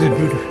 This is beautiful.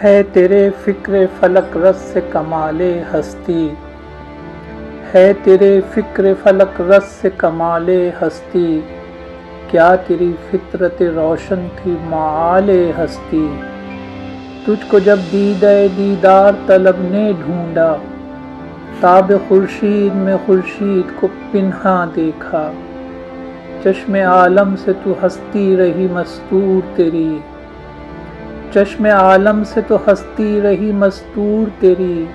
ہے تیرے فکر فلک رس سے کمالِ ہستی ہے تیرے فکر فلک رس سے کمالِ ہستی کیا تیری فطرت روشن تھی معال ہستی تجھ کو جب دیدار طلب نے ڈھونڈا تاب خورشید میں خورشید کو پنہاں دیکھا چشم عالم سے تو ہستی رہی مستور تیری چشم عالم سے تو ہستی رہی مستور تیری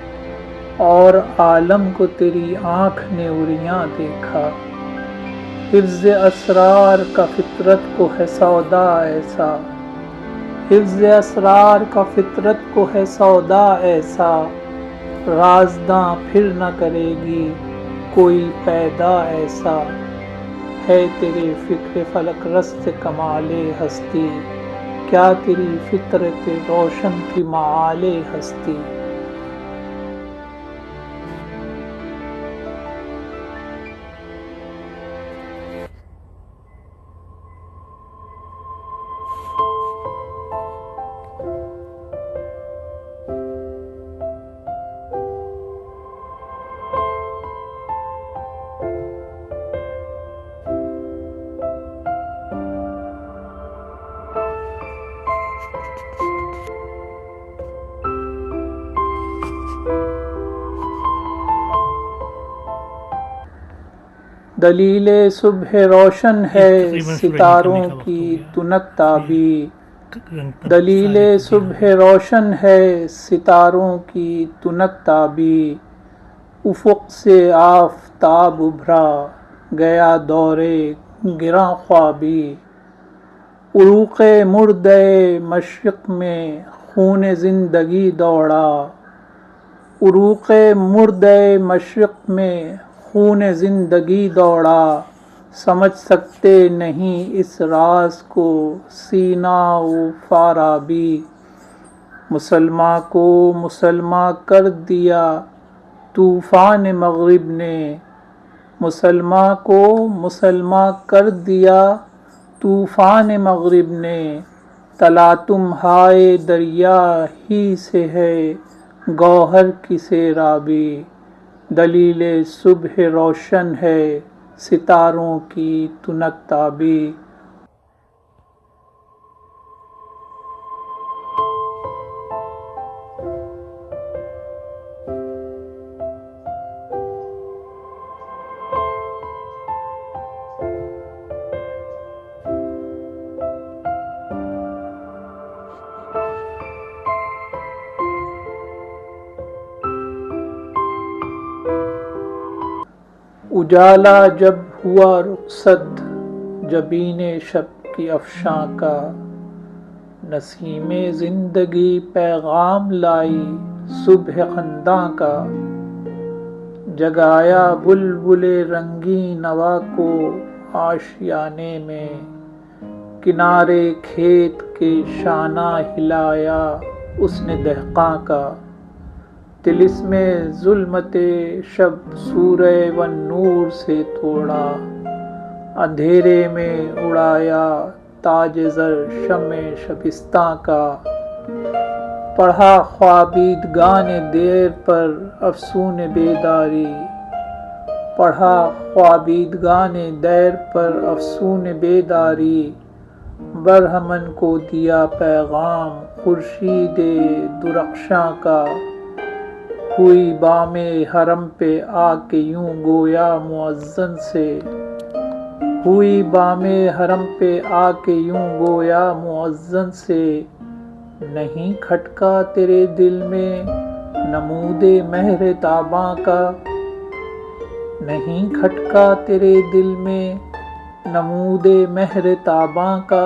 اور عالم کو تیری آنکھ نے عریاں دیکھا حفظ اسرار کا فطرت کو ہے سودا ایسا حفظ اسرار کا فطرت کو ہے سودا ایسا رازداں پھر نہ کرے گی کوئی پیدا ایسا ہے تیرے فکر فلک رس سے کمال ہستی کیا تیری فطرت روشن تھی معال ہستی دلیل صبح روشن ہے ستاروں کی تنک تابی دلیل صبح روشن ہے ستاروں کی تنک تابی افق سے آفتاب ابھرا گیا دورے گراں خوابی، عروق مردے مشرق میں خون زندگی دوڑا، عروق مردے مشرق میں خون زندگی دوڑا، سمجھ سکتے نہیں اس راز کو سینا و فارابی، مسلماں کو مسلماں کر دیا طوفان مغرب نے، مسلماں کو مسلماں کر دیا طوفان مغرب نے، تلاطم ہائے دریا ہی سے ہے گوہر کی سیرابی، دلیل صبح روشن ہے ستاروں کی تنک تابی۔ اجالا جب ہوا رخصت جبین شب کی افشاں کا، نسیم زندگی پیغام لائی صبح خنداں کا، جگایا بلبل رنگیں نوا کو آشیانے میں، کنارے کھیت کے شانہ ہلایا اس نے دہقاں کا، طلسم ظلمت شب سورہ والنور سے توڑا، اندھیرے میں اڑایا تاج زر شمع شبستاں کا، پڑھا خوابیدگان دیر پر افسون بیداری، پڑھا خوابیدگان دیر پر افسون بیداری، برہمن کو دیا پیغام خورشید درخشاں کا، ہوئی بام حرم پہ آ کے یوں گویا مؤذن سے، ہوئی بام حرم پہ آ کے یوں گویا مؤذن سے، نہیں کھٹکا تیرے دل میں نمود مہر تاباں کا، نہیں کھٹکا تیرے دل میں نمود مہر تاباں کا،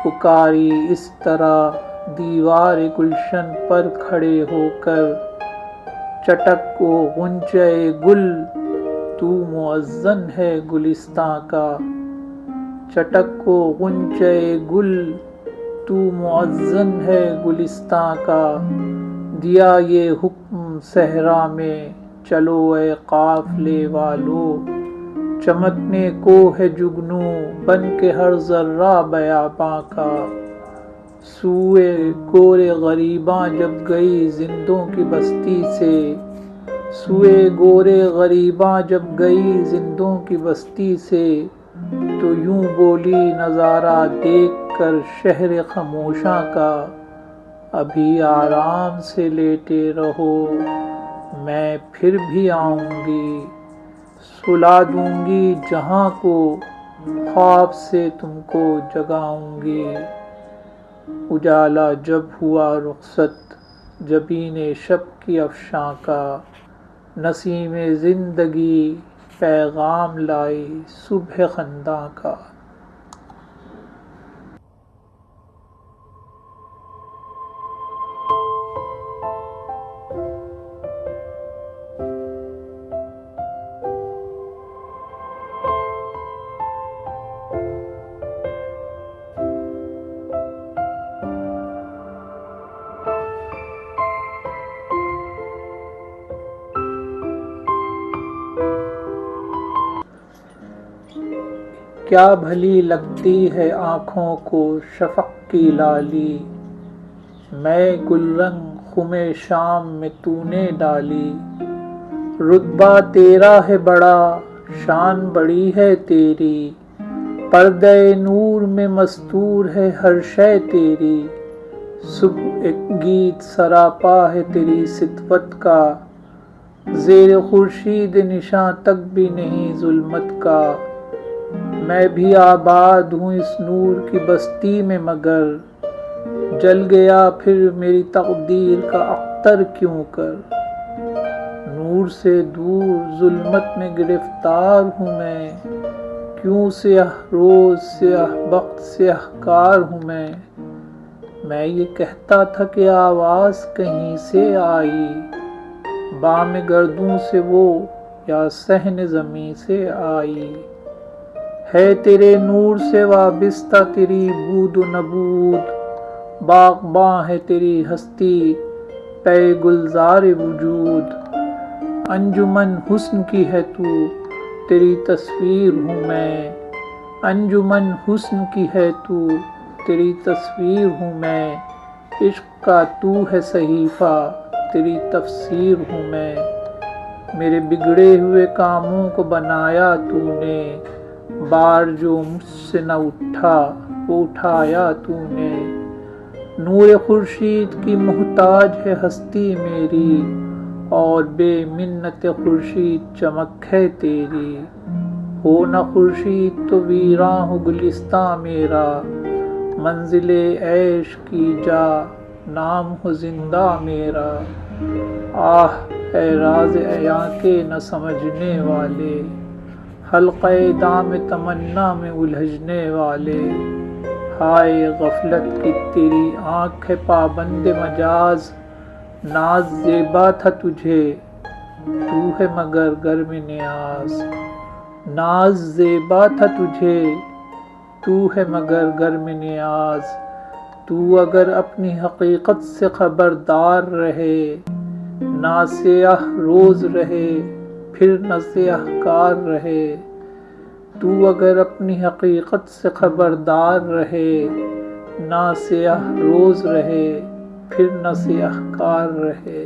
پکاری اس طرح دیوار گلشن پر کھڑے ہو کر، چٹک و غنچہ گل تو مؤذن ہے گلستاں کا، چٹک و غنچہ گل تو مؤذن ہے گلستاں کا، دیا یہ حکم صحرا میں چلو اے قافلے والو، چمکنے کو ہے جگنو بن کے ہر ذرہ بیاباں کا، سوئے گور غریباں جب گئی زندوں کی بستی سے، سوئے گور غریباں جب گئی زندوں کی بستی سے، تو یوں بولی نظارہ دیکھ کر شہر خاموشاں کا، ابھی آرام سے لیٹے رہو میں پھر بھی آؤں گی، سلا دوں گی جہاں کو خواب سے تم کو جگاؤں گی، اجالا جب ہوا رخصت جبین شب کی افشاں کا، نسیم زندگی پیغام لائی صبح خنداں کا۔ کیا بھلی لگتی ہے آنکھوں کو شفق کی لالی، میں گل رنگ خم شام میں تو نے ڈالی، رتبہ تیرا ہے بڑا شان بڑی ہے تیری، پردہ نور میں مستور ہے ہر شے تیری، صبح ایک گیت سراپا ہے تیری سطوت کا، زیر خورشید نشاں تک بھی نہیں ظلمت کا، میں بھی آباد ہوں اس نور کی بستی میں مگر، جل گیا پھر میری تقدیر کا اختر کیوں کر، نور سے دور ظلمت میں گرفتار ہوں میں، کیوں سیاہ روز سیاہ وقت سیاہ کار ہوں میں یہ کہتا تھا کہ آواز کہیں سے آئی، بام گردوں سے وہ یا صحن زمیں سے آئی، ہے تیرے نور سے وابستہ تیری بود و نبود، باغباں ہے تیری ہستی پے گلزار وجود، انجمن حسن کی ہے تو تیری تصویر ہوں میں، انجمن حسن کی ہے تو تیری تصویر ہوں میں، عشق کا تو ہے صحیفہ تیری تفسیر ہوں میں، میرے بگڑے ہوئے کاموں کو بنایا تو نے، بار جو مجھ سے نہ اٹھا وہ اٹھایا تو نے، نور خورشید کی محتاج ہے ہستی میری، اور بے منت خورشید چمک ہے تیری، ہو نہ خورشید تو ویراں ہو گلستاں میرا، منزل عیش کی جا نام ہو زندہ میرا، آہ اے راز عیاں کے نہ سمجھنے والے، حلقہ دام تمنا میں الجھنے والے، ہائے غفلت کی تیری آنکھ ہے پابند مجاز، ناز زیبا تھا تجھے تو ہے مگر گرم نیاز، ناز زیبا تھا تجھے تو ہے مگر گرم نیاز، تو اگر اپنی حقیقت سے خبردار رہے، نہ سیاہ روز رہے پھر نہ سیاہ کار رہے، تو اگر اپنی حقیقت سے خبردار رہے، نہ سیاہ روز رہے پھر نہ سیاہ کار رہے۔